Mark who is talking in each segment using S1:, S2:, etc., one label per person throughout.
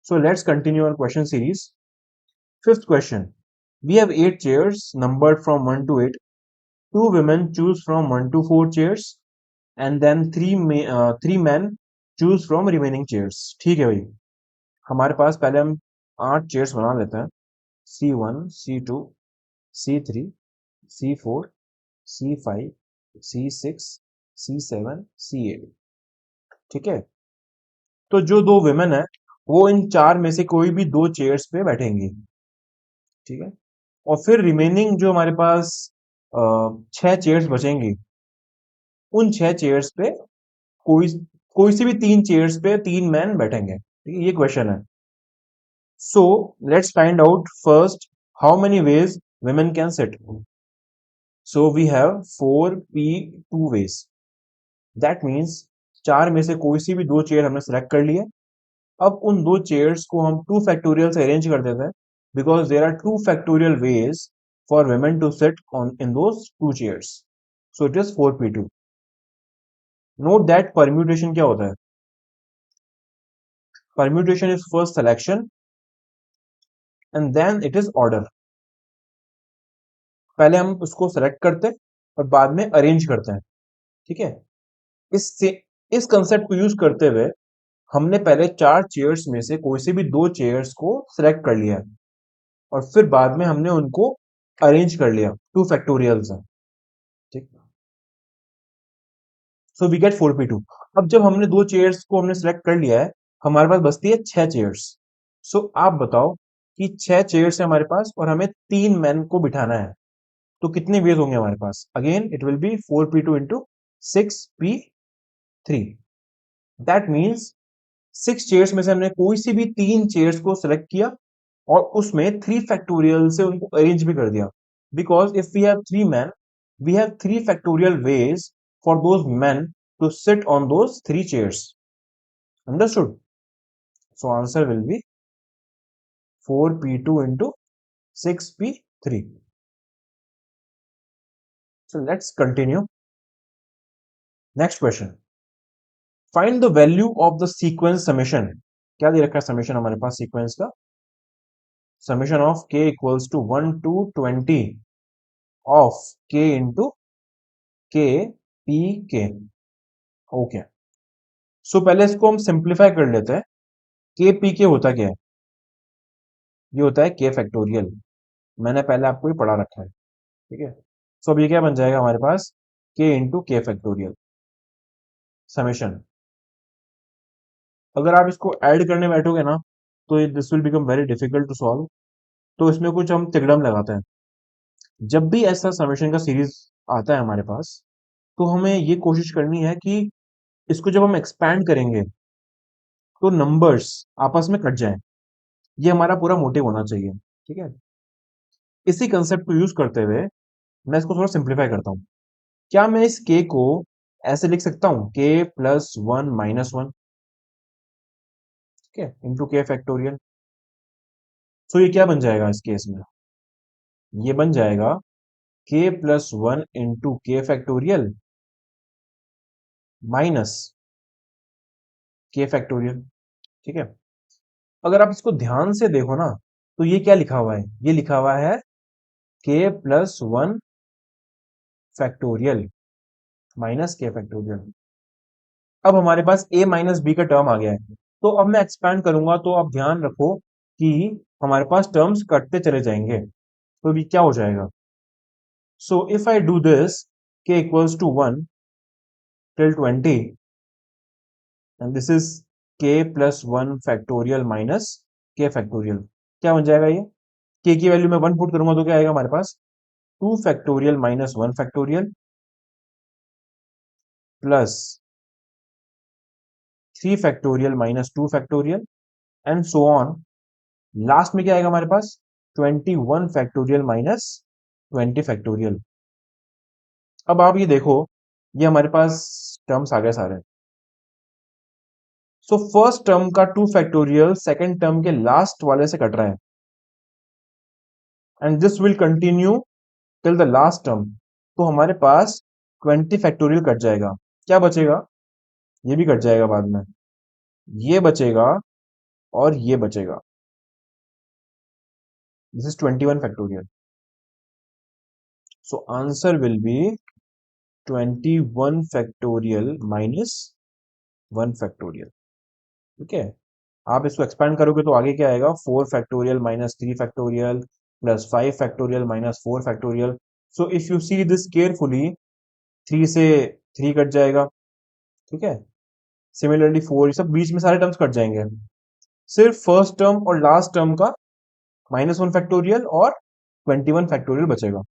S1: So let's continue our question series. Fifth question. We have 8 chairs numbered from 1 to 8. 2 women choose from 1 to 4 chairs and then 3 men choose from remaining chairs. ठीक है भाई, हमारे पास पहले हम 8 chairs बना लेते हैं. C1, C2, C3, C4, C5, C6, C7, C8. ठीक है, तो जो 2 विमेन है वो इन 4 में से कोई भी 2 चेयर्स पे बैठेंगी. ठीक है, और फिर रिमेनिंग जो हमारे पास 6 चेयर्स बचेंगी, उन 6 चेयर्स पे कोई कोई सी भी 3 चेयर्स पे 3 मैन बैठेंगे. ठीक है, ये क्वेश्चन है. So let's find out first how many ways women can sit. So we have 4p2 ways. That means 4 में से कोई सी भी 2 चेयर हमने सेलेक्ट कर लिए. अब उन 2 चेयर्स को हम 2 फैक्टोरियल से अरेंज कर देते हैं because there are 2 factorial ways for women to sit on in those 2 chairs. So it is 4p2. Note that permutation क्या होता है? Permutation is first selection and then it is order. पहले हम उसको सेलेक्ट करते हैं और बाद में अरेंज करते हैं. ठीक है, इस कंसेप्ट को यूज करते हुए हमने पहले 4 चेयर्स में से कोई से भी 2 चेयर्स को सेलेक्ट कर लिया और फिर बाद में हमने उनको अरेंज कर लिया. 2 फैक्टोरियल्स है. ठीक, सो वी गेट 4p2. अब जब हमने 2 चेयर्स को हमने सेलेक्ट कर लिया है, हमारे पास बचती है 6 चेयर्स. सो आप बताओ कि 6 चेयर्स है हमारे पास और हमें 3 मैन को बिठाना है, तो कितने वेज होंगे हमारे पास? Again it will be 4p2 into 6p3. That means 6 chairs में से हमने कोई सी भी 3 चेयर्स को सेलेक्ट किया और उसमें 3 फैक्टोरियल से उनको अरेंज भी कर दिया. Because if we have 3 man, we have 3 factorial ways for those men to sit on those 3 chairs. Understood? So answer will be 4p2 into 6p3. So let's continue. Next question. Find the value of the sequence summation. क्या दे रखा है summation हमारे पास sequence का? Summation of k equals to 1 to 20 of k into k p k. Okay. So पहले इसको हम simplify कर लेते हैं. k p k होता क्या है? ये होता है k फैक्टोरियल. मैंने पहले आपको ये पढ़ा रखा है. ठीक है, सो अब ये क्या बन जाएगा हमारे पास? k into k factorial summation. अगर आप इसको ऐड करने बैठोगे ना तो this will become very difficult to solve. तो इसमें कुछ हम तिकड़म लगाते हैं. जब भी ऐसा समेशन का सीरीज आता है हमारे पास, तो हमें ये कोशिश करनी है कि इसको जब हम एक्सपैंड करेंगे तो नंबर्स आपस में कट जाएं. ये हमारा पूरा मोटिव होना चाहिए. ठीक है, इसी कंसेप्ट को यूज करते हुए मैं इसको थोड़ा सिंप्लीफाई करता हूं. क्या मैं इस k को ऐसे लिख सकता हूं? k plus 1 minus 1. ठीक है, इंटू के फैक्टोरियल. सो ये क्या बन जाएगा इस केस में? ये बन जाएगा k plus 1 into k factorial minus के फैक्टोरियल. ठीक है, अगर आप इसको ध्यान से देखो ना तो ये क्या लिखा हुआ है? ये लिखा हुआ है k प्लस 1 फैक्टोरियल माइनस के फैक्टोरियल. अब हमारे पास a माइनस बी का टर्म आ गया है. तो अब मैं एक्सपैंड करूंगा तो आप ध्यान रखो कि हमारे पास टर्म्स कटते चले जाएंगे. तो भी क्या हो जाएगा? So if I do this, k equals to 1 till 20 and this is k plus 1 factorial minus k factorial. क्या बन जाएगा ये? k की वैल्यू में 1 पुट करूंगा तो क्या आएगा हमारे पास? 2 factorial minus 1 factorial plus 3 factorial minus 2 factorial and so on. Last में क्या आएगा हमारे पास? 21 फैक्टोरियल माइनस 20 फैक्टोरियल. अब आप ये देखो, ये हमारे पास टर्म्स आ गए सारे. सो फर्स्ट टर्म का 2 फैक्टोरियल सेकेंड टर्म के लास्ट वाले से कट रहा है and this will continue till the last term. तो हमारे पास 20 फैक्टोरियल कट जाएगा. क्या बचेगा? ये भी कट जाएगा बाद में. ये बचेगा और ये बचेगा, this is 21 factorial. So answer will B 21 factorial minus 1 factorial. ठीक है. आप इसको एक्सपेंड करोगे तो आगे क्या आएगा, 4 factorial minus 3 factorial plus 5 factorial minus 4 factorial. So if you see this carefully, 3 से 3 कट जाएगा. ठीक है. सिमिलरली 4, ये सब बीच में सारे टर्म्स कट जाएंगे. सिर्फ फर्स्ट टर्म और लास्ट टर्म का -1 फैक्टोरियल और 21 फैक्टोरियल बचेगा.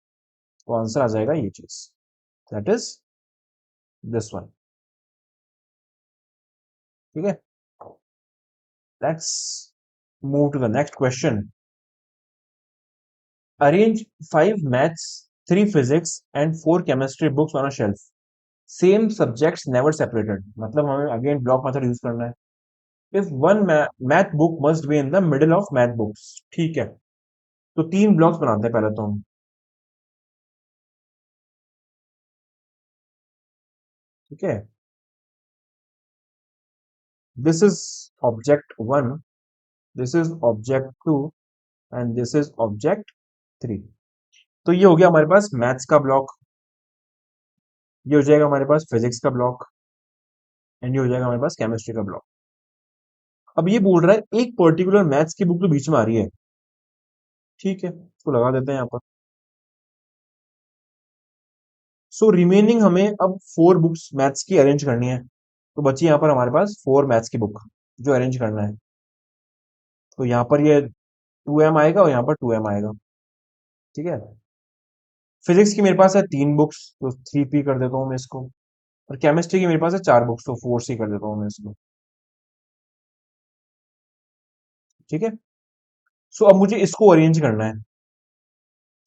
S1: तो आंसर आ जाएगा ये चीज, दैट इज दिस वन. ठीक है. Let's move to the next question. Arrange 5 maths, 3 physics and 4 chemistry books on a shelf. Same subjects never separated. मतलब हमें अगेन ब्लॉक मेथड यूज करना है. If one math book must be in the middle of math books. ठीक है. तो 3 blocks बनाते हैं पहले तो हम. ठीक है. This is object 1, this is object 2 and this is object 3. तो ये हो गया हमारे पास मैथ्स का ब्लॉक, ये हो जाएगा हमारे पास फिजिक्स का ब्लॉक एंड ये हो जाएगा हमारे पास केमिस्ट्री का ब्लॉक. अब ये बोल रहा है एक पर्टिकुलर मैथ्स की बुक तो बीच में आ रही है. ठीक है, इसको लगा देते हैं यहाँ पर. सो रिमेनिंग हमें अब 4 बुक्स मैथ्स की अरेंज करनी है. तो बची यहाँ पर हमारे पास 4 मैथ्स की बुक जो अरेंज करना है. तो यहाँ पर ये 2m आएगा और यहाँ पर 2m आएगा. ठीक है. फिजिक्स की मेरे पास है 3 बुक्स, तो 3p कर देता हूँ मैं इसको. और केमिस्ट्री की मेरे पास है 4 बुक्स, तो 4c कर देता हूँ मैं इसको. ठीक है. सो अब मुझे इसको अरेंज करना है.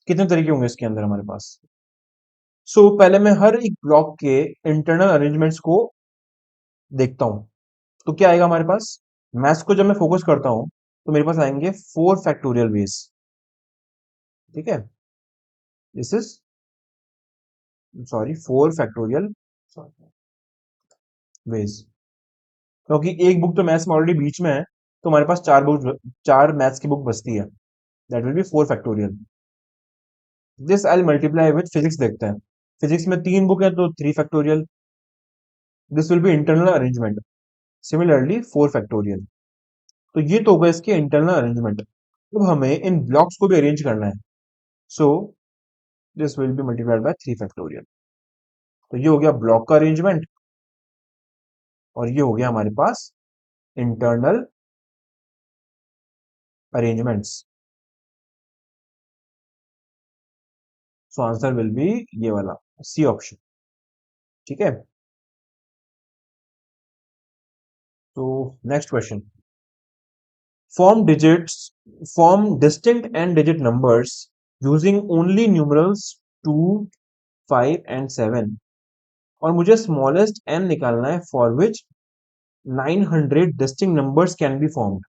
S1: कितने तरीके होंगे इसके अंदर हमारे पास. पहले मैं हर एक ब्लॉक के इंटरनल अरेंजमेंट्स को देखता हूँ. तो क्या आएगा हमारे पास, मैथ्स को जब मैं फोकस करता हूँ तो मेरे पास आएंगे 4 फैक्टोरियल वेज. ठीक है. This is, sorry, 4 factorial veg. क्योंकि एक बुक तो मैथ्स में ऑलरेडी बीच में है, तो हमारे पास 4 मैथ्स की बुक बचती है. That will be 4 factorial. This I multiply with physics. देखते हैं, फिजिक्स में 3 बुक है तो 3 factorial. This will be internal arrangement. Similarly 4 factorial. तो ये तो होगा इसके इंटरनल अरेंजमेंट. अब हमें इन ब्लॉक्स को भी अरेंज करना है. So this will be multiplied by 3 factorial. तो ये हो गया ब्लॉक का अरेंजमेंट और ये हो गया हमारे पास internal arrangements. So answer will be ये वाला, सी ऑप्शन. ठीक है. तो next question. Form digits, form distinct and digit numbers using only numerals 2, 5 and 7. और मुझे स्मॉलेस्ट n निकालना है for which 900 distinct numbers can be formed.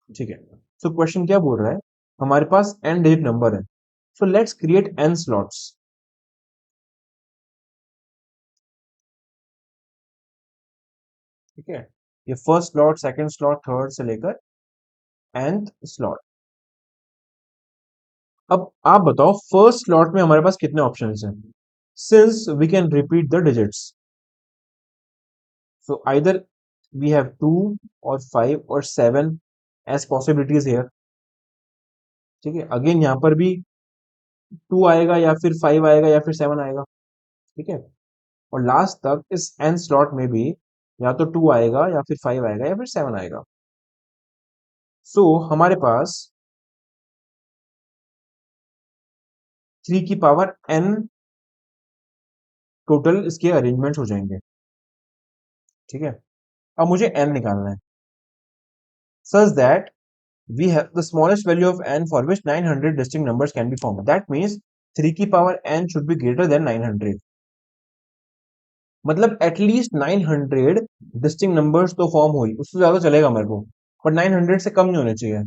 S1: ठीक है. सो क्वेश्चन क्या बोल रहा है, हमारे पास n डिजिट नंबर है. So let's create n slots. ठीक है. ये first slot, second slot, third से लेकर nth स्लॉट. अब आप बताओ फर्स्ट स्लॉट में हमारे पास कितने ऑप्शंस हैं. Since we can repeat the digits, so either we have 2 और 5 और 7 एज पॉसिबिलिटीज हियर. ठीक है. अगेन यहाँ पर भी 2 आएगा या फिर 5 आएगा या फिर 7 आएगा. ठीक है. और लास्ट तक इस n स्लॉट में भी या तो 2 आएगा या फिर 5 आएगा या फिर 7 आएगा. हमारे पास 3 की पावर n टोटल इसके अरेंजमेंट्स हो जाएंगे. ठीक है. अब मुझे n निकालना है such that we have the smallest value of n for which 900 distinct numbers can be formed. That means 3 की power n should be greater than 900. मतलब एटलीस्ट 900 डिस्टिंक्ट नंबर्स तो फॉर्म हुई, उससे ज्यादा चलेगा मेरे को, बट 900 से कम नहीं होने चाहिए.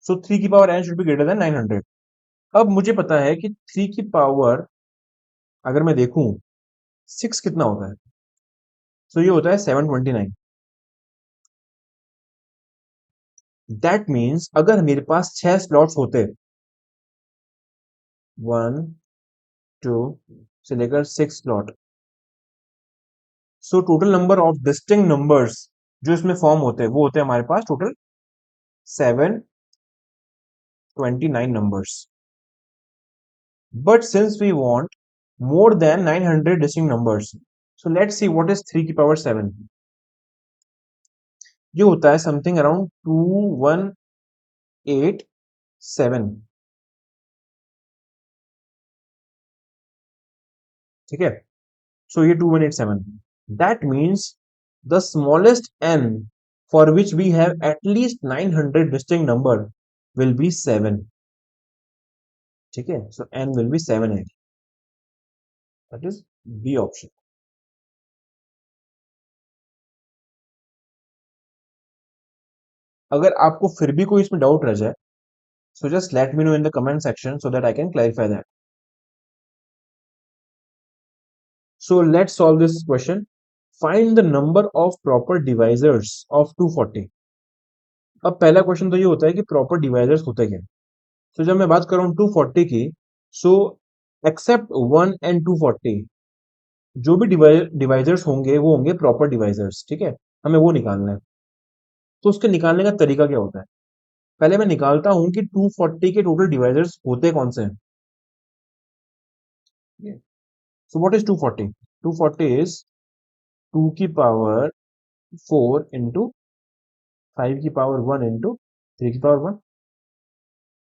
S1: सो 3 की power n should be greater than 900. अब मुझे पता है कि 3 की पावर अगर मैं देखूं 6 कितना होता है. सो ये होता है 729. दैट मीन्स अगर मेरे पास 6 स्लॉट्स होते, 1 2 से लेकर 6 slot, so total number of distinct numbers जो इसमें फॉर्म होते हैं वो होते हैं हमारे पास total 729 numbers. But since we want more than 900 distinct numbers, so let's see what is 3 की power 7. ये होता है something around 2187. ठीक है, so ये 2187. That means the smallest n for which we have at least 900 distinct number will be 7. ठीक है, so n will be 7 है. That is B option. अगर आपको फिर भी कोई इसमें डाउट रह जाए, so just let me know in the comment section so that I can clarify that. So let's solve this question. Find the number of proper divisors of 240. अब पहला क्वेश्चन तो ये होता है कि प्रॉपर डिवाइजर्स होते क्या. तो जब मैं बात कर रहा हूँ 240 की, सो एक्सेप्ट 1 एंड 240 जो भी डिवाइजर्स होंगे वो होंगे प्रॉपर डिवाइजर्स. ठीक है, हमें वो निकालना है. तो उसके निकालने का तरीका क्या होता है? पहले मैं निकालता हूं कि 240 के टोटल डिवाइजर्स होते कौन से हैं. So what is 240? 240 is 2 की पावर 4 into 5 की पावर 1 into 3 की पावर 1.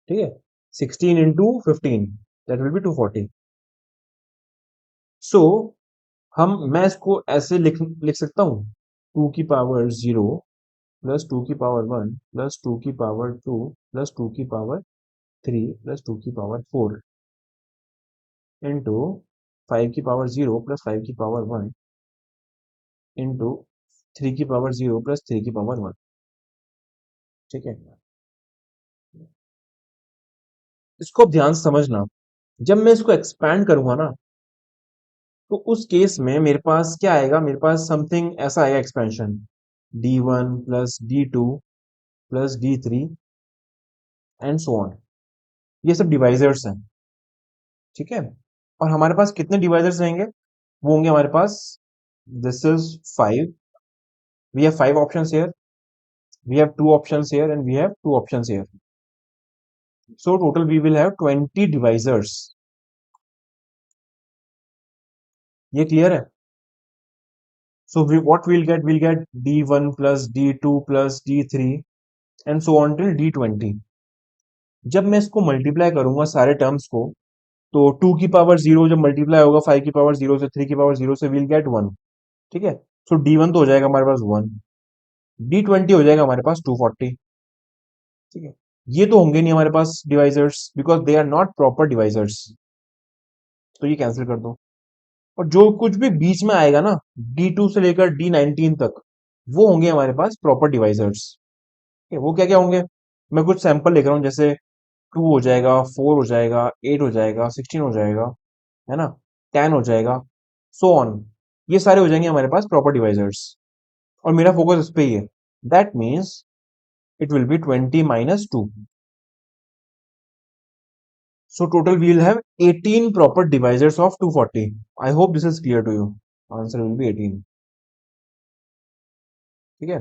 S1: ठीक है, 16 into 15 that will be 240. So मैं इसको ऐसे लिख सकता हूँ 2 की पावर 0 प्लस 2 की पावर 1 प्लस 2 की पावर 2 प्लस 2 की पावर 3 प्लस 2 की पावर 4 इंटू 5 की पावर 0 प्लस 5 की पावर 1 इंटू 3 की पावर 0 प्लस 3 की पावर 1. ठीक है, इसको अब ध्यान से समझना. जब मैं इसको एक्सपैंड करूंगा ना, तो उस केस में मेरे पास क्या आएगा, मेरे पास समथिंग ऐसा आएगा expansion d1 plus d2 plus d3 and so on. ये सब डिवाइजर्स हैं. ठीक है, और हमारे पास कितने डिवाइजर्स रहेंगे? वो होंगे हमारे पास, this is 5. We have 5 options here, we have 2 options here and we have 2 options here. So total we will have 20 divisors. ये क्लियर है? So what we'll get d1 plus d2 plus d3 and so on till d20. जब मैं इसको multiply करूंगा सारे terms को, तो 2 की पावर 0 जब मल्टीप्लाई होगा 5 की पावर 0 से, 3 की पावर 0 से, विल गेट 1. ठीक है, सो d1 तो हो जाएगा हमारे पास 1, d20 हो जाएगा हमारे पास 240. ठीक है, ये तो होंगे नहीं हमारे पास divisors because they are not proper divisors, तो ये कैंसिल कर दो. और जो कुछ भी बीच में आएगा ना, d2 से लेकर d19 तक, वो होंगे हमारे पास प्रॉपर डिवाइजर्स. वो क्या क्या होंगे, मैं कुछ सैंपल लिख रहा हूँ. जैसे 2 हो जाएगा, 4 हो जाएगा, 8 हो जाएगा, 16 हो जाएगा, है ना, 10 हो जाएगा, सो ऑन. ये सारे हो जाएंगे हमारे पास प्रॉपर डिवाइजर्स, और मेरा फोकस इस पे ही है. That means it will B 20 minus 2. So total we will have 18 proper divisors of 240. I hope this is clear to you. Answer will be 18. ठीक है.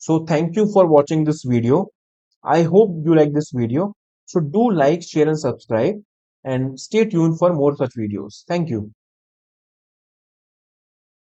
S1: So thank you for watching this video. I hope you like this video. So do like, share and subscribe and stay tuned for more such videos. Thank you.